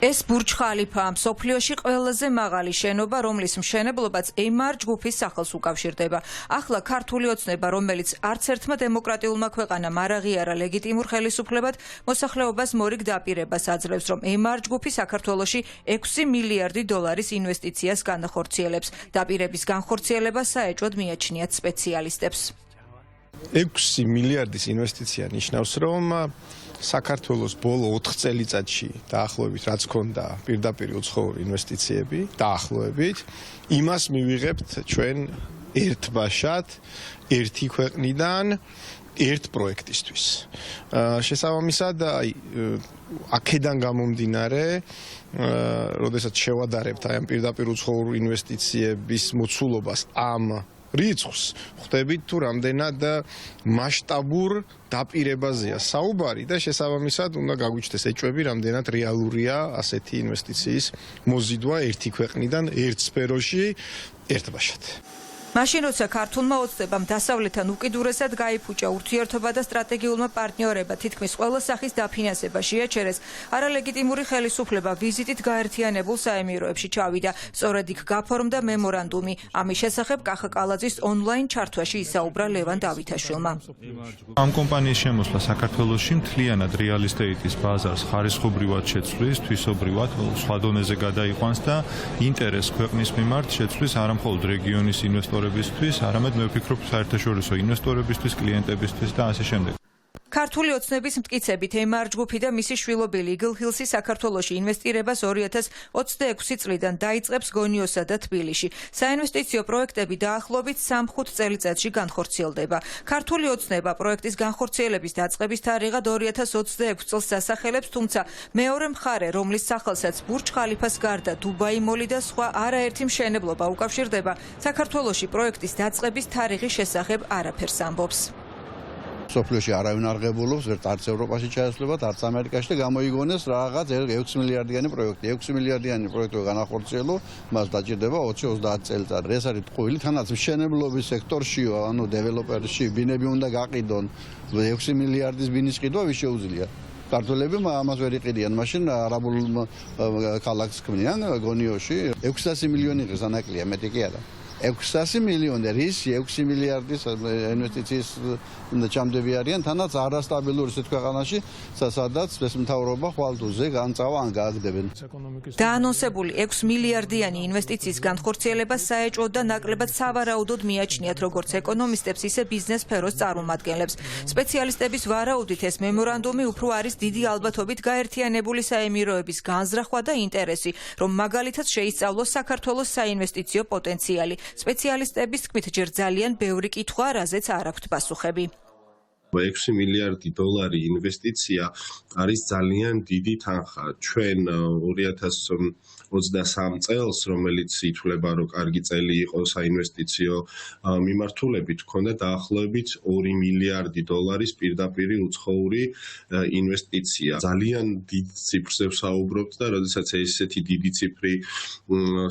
ეს ბურჯ ხალიფა მსოფლიოში ყველაზე მაღალი შენობა, რომლის მშენებლობაც ემარ ჯგუფის სახელს უკავშირდება. ახლა ქართული ოცნება, რომელიც არც ერთმა დემოკრატიულმა ქვეყანამ არ აღიარა ლეგიტიმურ ხელისუფლებად, მოსახლეობას მორიგ დაპირებას აძლევს, რომ ემარ ჯგუფი საქართველოში 6 მილიარდი დოლარის ინვესტიციას განახორციელებს. დაპირების განხორციელება საეჭვოდ მიაჩნიათ სპეციალისტებს. 6 მილიარდის ინვესტიცია ნიშნავს, რომ საქართველოს ბოლო 4 წელიწადში დაახლოებით რაც ქონდა პირდაპირ უცხოური ინვესტიციები დაახლოებით იმას მივიღებთ ჩვენ ერთბაშად ერთი ქვეყნიდან ერთ პროექტისთვის. შესაბამისად აქედან გამომდინარე როდესაც შევადარებთ აი ამ პირდაპირ უცხოურ ინვესტიციების მოცულობას ამ რიცხვს ხვდებით თუ რამდენად მასშტაბურ დაპირებაზეა საუბარი და შესაბამისად უნდა გაგვიჩნდეს ეჭვები რამდენად რეალურია ასეთი ინვესტიციის მოზიდვა ერთი ქვეყნიდან ერთ სფეროში ერთბაშად. მაშინ როცა ქართულმა ოცნებამ დასავლეთთან უკიდურესად გაიფუჭა ურთიერთობა და სტრატეგიულმა პარტნიორობა თითქმის ყველა სახის დაფინანსება შეაჩერეს, არალეგიტიმური ხელისუფლება ვიზიტით გაერთიანებულ საემიროებში ჩავიდა. სწორედ იქ გაფორმდა მემორანდუმი. ამის შესახებ კახა კალაძის ონლაინ ჩართვაში ისაუბრა ლევან დავითაშვილმა. ამ კომპანიის შემოსვლა საქართველოში მთლიანად real estate-ის ბაზარს ხარისხობრივად შეცვლის, თვისობრივად სხვა დონეზე გადაიყვანს და ინტერესს ქვეყნის მიმართ შეცვლის არა მხოლოდ რეგიონის ინვესტორებისთვის, არამედ მე ვფიქრობ საერთაშორისო ინვესტორებისთვის, კლიენტებისთვის და ასე შემდეგ. ქართული ოცნების მტკიცებით ემარ ჯგუფი და მისი შვილობილი იგლ ჰილსი საქართველოში ინვესტირებას 2026 წლიდან დაიწყებს გონიოსა და თბილისში. საინვესტიციო პროექტები დაახლოებით 3-5 წელიწადში განხორციელდება. ქართული ოცნება პროექტის განხორციელების დაწყების თარიღად 2026 წელს ასახელებს, თუმცა მეორე მხარე, რომლის სახელსაც ბურჯ ხალიფას გარდა დუბაი მოლი და სხვა არაერთი მშენებლობა უკავშირდება, საქართველოში პროექტის დაწყების თარიღის შესახებ არაფერს ამბობს. სოფლიოში არავინ არ ღებულობს, არც ევროპაში ჩაესვლებათ, არც ამერიკაში და გამოიგონეს რაღაც 6 მილიარდიანი პროექტი. 6 მილიარდიანი პროექტი განახორციელო, მას დაჭირდება 20-30 წელიწადი. ეს არის ტყუილი, თანაც მშენებლობის სექტორშიო, ანუ დეველოპერში ბინები უნდა გაყიდონ. 6 მილიარდის ბინის ყიდვა ვის შეუძლია? ქართველები ამას ვერ იყიდიან, მაშინ არაბულ ქალაქს ქმნიან გონიოში 600 მილიონი ღირს ანაკლია, მეტი კი არა. 600 მილიონი რისი 6 მილიარდის ინვესტიციის ჩამდები არიან, თანაც არასტაბილური სიტყვანაში, სადაც ეს მთავრობა ხვალტუზე განწავა ან გააგდებენ. დაანონსებული 6 მილიარდიანი ინვესტიციის განხორციელება საეჭვოდ და ნაკლებად სავარაუდოდ მიაჩნიათ როგორც ეკონომისტებს, ისე ბიზნეს სფეროს წარმომადგენლებს. სპეციალისტების ვარაუდით ეს მემორანდუმი უფრო არის დიდი ალბათობით გაერთიანებული საემიროების განზრახვა და ინტერესი, რომ მაგალითად შეისწავლოს საქართველოს საინვესტიციო პოტენციალი. სპეციალისტების თქმით, ჯერ ძალიან ბევრი კითხვა, რაზეც არ აქვთ პასუხები. 6 მილიარდი დოლარი ინვესტიცია არის ძალიან დიდი თანხა. ჩვენ 2023 წელს, რომელიც ითვლება, რომ კარგი წელი იყო საინვესტიციო მიმართულებით, ჰქონდა დაახლოებით 2 მილიარდი დოლარის პირდაპირი უცხოური ინვესტიცია. ძალიან დიდ ციფრზე ვსაუბრობთ და როდესაც ესეთი დიდი ციფრი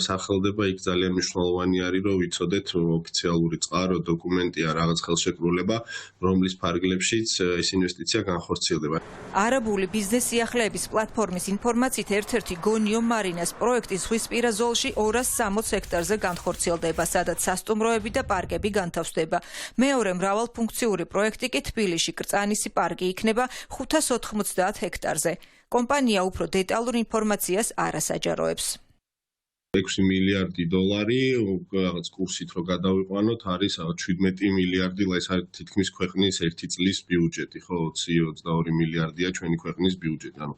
სახელდება, იქ ძალიან მნიშვნელოვანი არის, რომ ვიცოდეთ ოფიციალური წყარო დოკუმენტია, რაღაც ხელშეკრულება, რომლის ფარგლებში ეს ინვესტიცია განხორციელდება. არაბული ბიზნეს სიახლეების პლატფორმის ინფორმაციით ერთ-ერთი გონიო მარინას პროექტი ზღვისპირა ზოლში 260 ჰექტარზე განხორციელდება, სადაც სასტუმროები და პარკები განთავსდება. მეორე მრავალფუნქციური პროექტი კი თბილისში კრწანისი პარკი იქნება 590 ჰექტარზე. კომპანია უფრო დეტალურ ინფორმაციას არ ასაჯაროებს. 6 მილიარდი დოლარი, რაღაც კურსით რო გადავიყვანოთ, არის 17 მილიარდი, ეს არის თითქმის ქვეყნის 1 წლის ბიუჯეტი, ხო, 20-22 მილიარდია ჩვენი ქვეყნის ბიუჯეტი. ანუ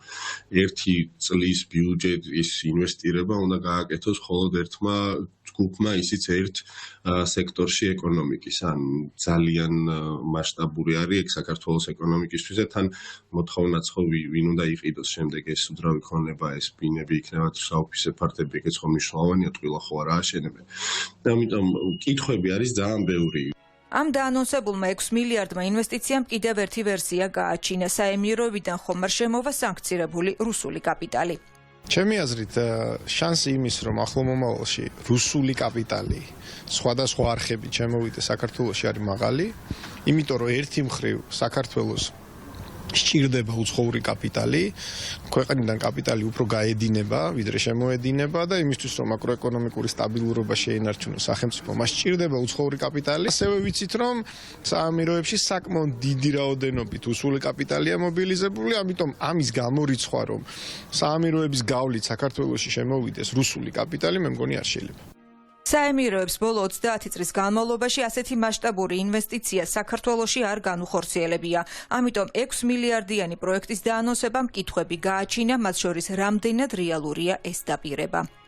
1 წლის ბიუჯეტის ინვესტირება უნდა გააკეთოს მხოლოდ ერთმა ჯგუფმა, ისიც ერთ სექტორში ეკონომიკის. ან ძალიან მასშტაბური არის ეგ საქართველოს ეკონომიკისთვის და თან მოთხოვნაც ხო ვინ უნდა იყიდოს შემდეგ ეს უძრავი ქონება, ეს ბინები იქნება საოფისე ფართები, ეგეც ხო მნიშვნელოვანია, ტყილა ხო არა აშენებენ. ამიტომ კითხვები არის ძალიან ბევრი. ამ დაანონსებულმა 6 მილიარდმა ინვესტიციამ კიდევ ერთი ვერსია გააჩინა. საემიროებიდან ხომ არ შემოვა სანქცირებული რუსული კაპიტალი. ჩემი აზრით, შანსი იმის, რომ ახლო მომავალში რუსული კაპიტალი სხვადასხვა არხებით შემოვიდეს საქართველოში არის მაღალი, იმიტომ რომ ერთი მხრივ საქართველოს სჭირდება უცხოური კაპიტალი, ქვეყნიდან კაპიტალი უფრო გაედინება, ვიდრე შემოედინება და იმისთვის რომ მაკროეკონომიკური სტაბილურობა შეინარჩუნოს სახელმწიფო, მას სჭირდება უცხოური კაპიტალი. ასევე ვიცით რომ საამიროებში საკმაოდ დიდი რაოდენობით უსული კაპიტალია მობილიზებული, ამიტომ ამის გამორიცხვა რომ საამიროების გავლით საქართველოში შემოვიდეს რუსული კაპიტალი, მე მგონი არ შეიძლება. საემიროებს ბოლო 30 წლის განმავლობაში ასეთი მასშტაბური ინვესტიცია საქართველოში არ განუხორციელებია. ამიტომ 6 მილიარდიანი პროექტის დაანონსებამ კითხვები გააჩინა, მათ შორის რამდენად რეალურია ეს დაპირება.